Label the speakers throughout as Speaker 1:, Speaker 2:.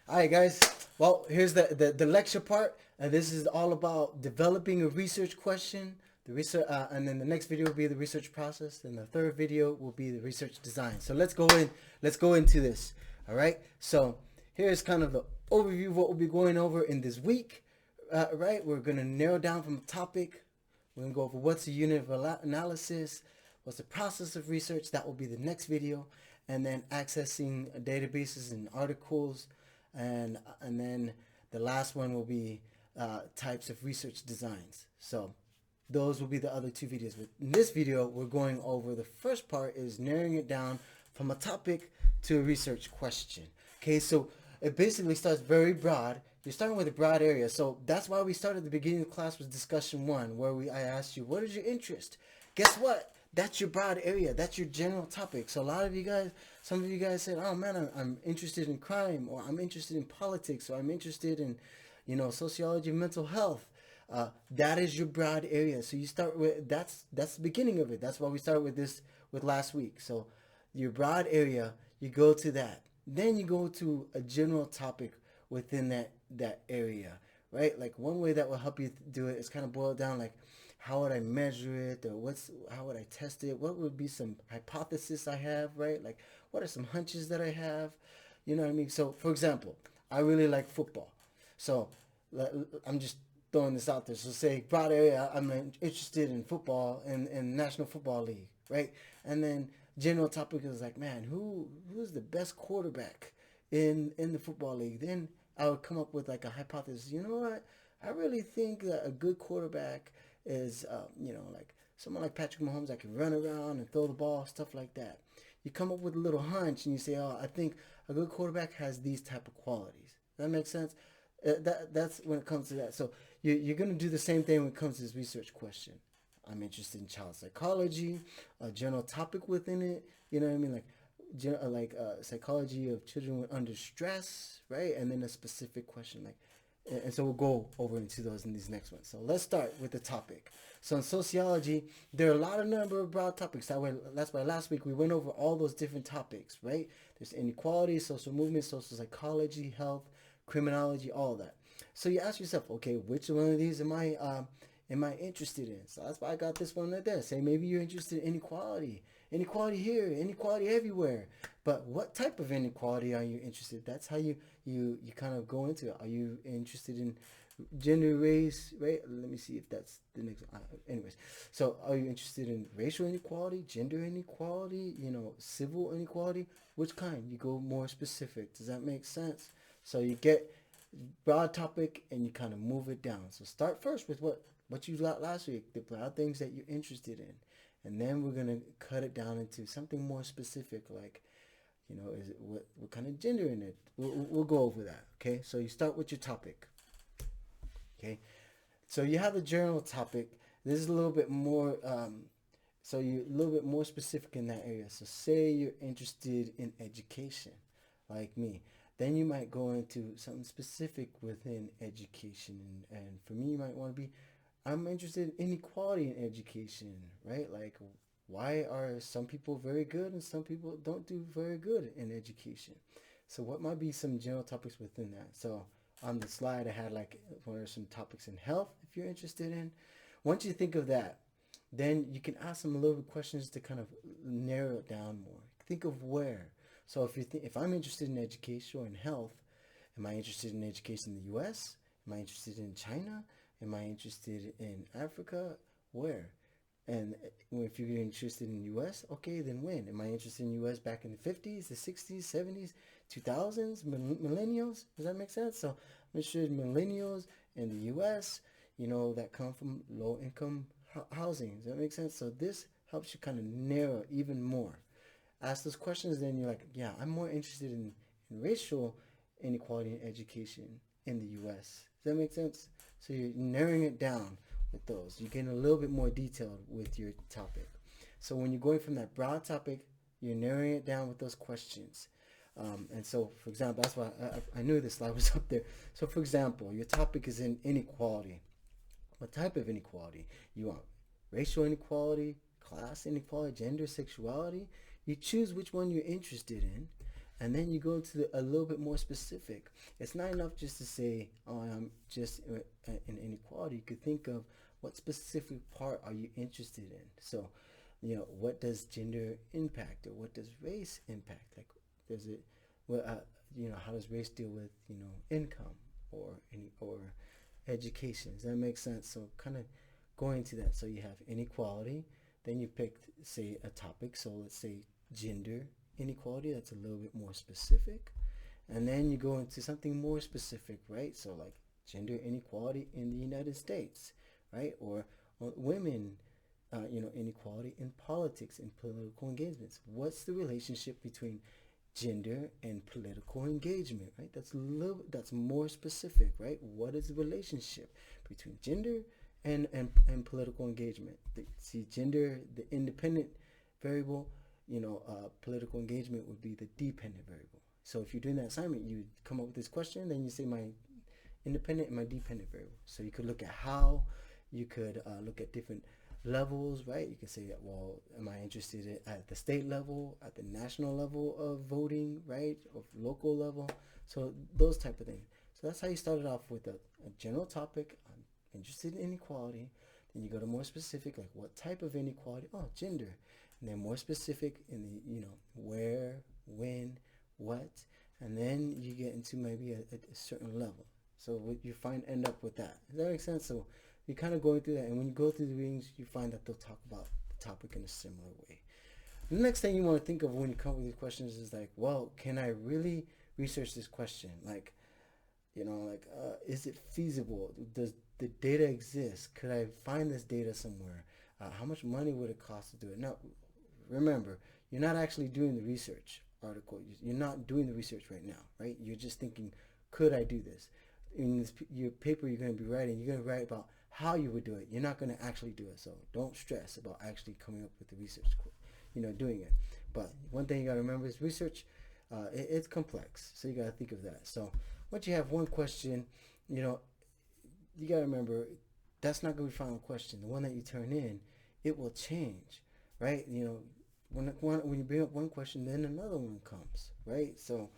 Speaker 1: All right, guys. Well, here's the lecture part. This is all about developing a research question. The research, and then the next video will be the research process. And the third video will be the research design. So let's go in. Let's go into this. All right. So here's kind of the overview of what we'll be going over in this week. Right. We're gonna narrow down from the topic. We're gonna go over what's a unit of analysis, what's the process of research. That will be the next video, and then accessing databases and articles, and then the last one will be types of research designs. So those will be the other two videos. But in this video, we're going over the first part is narrowing it down from a topic to a research question. Okay, so it basically starts very broad. You're starting with a broad area. So that's why we started at the beginning of the class with discussion one, where I asked you, what is your interest? Guess what? That's your broad area. That's your general topic. So a lot of you guys, some of you guys said, oh man, I'm interested in crime, or I'm interested in politics, or I'm interested in, sociology, mental health. That is your broad area. So you start with that's the beginning of it. That's why we started with this with last week. So your broad area, you go to that. Then you go to a general topic within that area, right? Like one way that will help you do it is kind of boil down like how would I measure it, or how would I test it? What would be some hypothesis I have, right? Like what are some hunches that I have? You know what I mean? So for example, I really like football. So I'm just throwing this out there. So say broad area, I'm interested in football and National Football League, right? And then general topic is like, man, who's the best quarterback in the football league? Then I would come up with like a hypothesis. You know what? I really think that a good quarterback is, like someone like Patrick Mahomes that can run around and throw the ball, stuff like that. You come up with a little hunch and you say, oh, I think a good quarterback has these type of qualities. That makes sense. That's when it comes to that. So you're gonna do the same thing when it comes to this research question. I'm interested in child psychology, a general topic within it. You know what I mean, psychology of children under stress, right? And then a specific question, like, and so we'll go over into those in these next ones. So let's start with the topic. So in sociology, there are a lot of number of broad topics. That's why last week we went over all those different topics, right? There's inequality, social movement, social psychology, health, criminology, all of that. So you ask yourself, okay, which one of these am I interested in? So that's why I got this one right there. Say maybe you're interested in inequality. Inequality here, inequality everywhere. But what type of inequality are you interested in? That's how you kind of go into it. Are you interested in gender, race, right? Let me see if that's the next one. Anyways, so are you interested in racial inequality, gender inequality, civil inequality? Which kind? You go more specific. Does that make sense? So you get broad topic and you kind of move it down. So start first with what you got last week, the broad things that you're interested in, and then we're gonna cut it down into something more specific, like is it what kind of gender in it? We'll go over that. Okay, so you start with your topic. Okay, so you have a general topic. This is a little bit more. So you're a little bit more specific in that area. So say you're interested in education, like me. Then you might go into something specific within education. And for me, you might want to be, I'm interested in inequality in education, right? Like, why are some people very good and some people don't do very good in education? So what might be some general topics within that? So on the slide, I had like, what are some topics in health if you're interested in? Once you think of that, then you can ask them a little bit questions to kind of narrow it down more. Think of where. So if I'm interested in education or in health, am I interested in education in the U.S.? Am I interested in China? Am I interested in Africa? Where? And if you're interested in the U.S., okay, then when? Am I interested in the U.S. back in the 50s, the 60s, 70s, 2000s, millennials? Does that make sense? So I'm interested in millennials in the U.S., that come from low income housing. Does that make sense? So this helps you kind of narrow even more. Ask those questions, then you're like, yeah, I'm more interested in racial inequality in education in the U.S. Does that make sense? So you're narrowing it down with those. You're getting a little bit more detailed with your topic. So when you're going from that broad topic, you're narrowing it down with those questions. And so, for example, that's why I knew this slide was up there. So, for example, your topic is in inequality. What type of inequality? You want racial inequality, class inequality, gender, sexuality? You choose which one you're interested in, And then you go into a little bit more specific. It's not enough just to say, oh, I'm just in inequality. You could think of what specific part are you interested in. So, what does gender impact, or what does race impact? Like, does it, well, how does race deal with, income or education? Does that make sense? So, kind of going to that. So you have inequality. Then you picked, say, a topic. So let's say gender inequality. That's a little bit more specific. And then you go into something more specific, right? So like gender inequality in the United States, right? Or women, inequality in politics and political engagements. What's the relationship between gender and political engagement, right? That's more specific, right? What is the relationship between gender and political engagement? See, gender, the independent variable, political engagement would be the dependent variable. So if you're doing that assignment, you come up with this question, then you say my independent and my dependent variable. So you could look at how, you could look at different levels, right? You can say, well, am I interested at the state level, at the national level of voting, right? Of local level. So those type of things. So that's how you started off with a general topic. I'm interested in inequality. Then you go to more specific, like what type of inequality? Oh, gender. And then more specific in the, where, when, what. And then you get into maybe a certain level. So what you end up with that. Does that make sense? So you're kind of going through that, and when you go through the readings, you find that they'll talk about the topic in a similar way. The next thing you want to think of when you come up with these questions is like, well, can I really research this question? Like, is it feasible? Does the data exist? Could I find this data somewhere? How much money would it cost to do it? Now, remember, you're not actually doing the research article. You're not doing the research right now, right? You're just thinking, could I do this? In your paper you're going to be writing, you're going to write about how you would do it. You're not going to actually do it. So don't stress about actually coming up with the research, doing it. But one thing you got to remember is research, it's complex. So you got to think of that. So once you have one question, you got to remember that's not going to be the final question. The one that you turn in, it will change, right? When you bring up one question, then another one comes, right? So,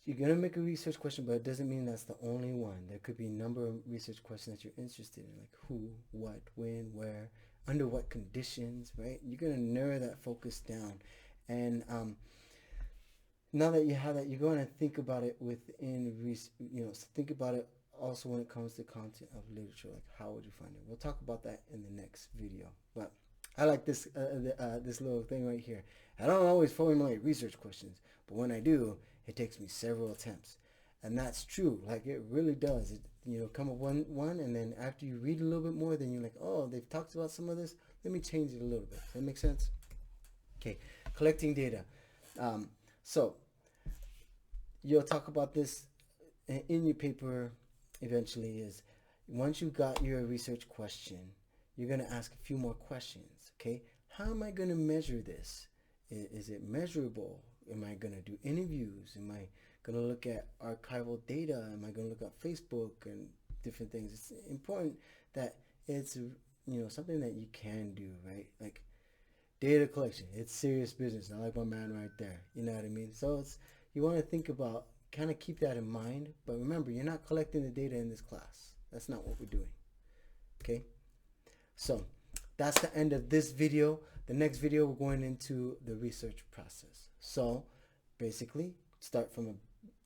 Speaker 1: you're going to make a research question, but it doesn't mean that's the only one. There could be a number of research questions that you're interested in, like who, what, when, where, under what conditions, right? You're going to narrow that focus down. And now that you have that, you're going to think about it think about it also when it comes to content of literature, like how would you find it? We'll talk about that in the next video. But I like this this little thing right here. I don't always formulate research questions, but when I do, it takes me several attempts. And that's true. Like, it really does. It, come up one, and then after you read a little bit more, then you're like, oh, they've talked about some of this. Let me change it a little bit. Does that make sense? Okay, collecting data. So you'll talk about this in your paper eventually. Is once you got your research question, you're going to ask a few more questions. Okay, how am I going to measure this? Is it measurable? Am I going to do interviews? Am I going to look at archival data? Am I going to look at Facebook and different things? It's important that it's something that you can do, right? Like data collection, it's serious business. I like my man right there. You know what I mean? So you want to think about, kind of keep that in mind. But remember, you're not collecting the data in this class. That's not what we're doing. Okay? So that's the end of this video. The next video, we're going into the research process. So basically, start from a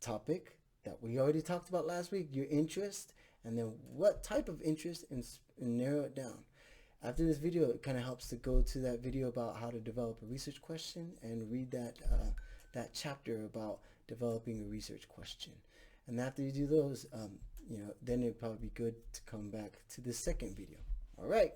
Speaker 1: topic that we already talked about last week, your interest, and then what type of interest, and narrow it down. After this video, it kind of helps to go to that video about how to develop a research question and read that chapter about developing a research question. And after you do those, then it'd probably be good to come back to the second video. All right.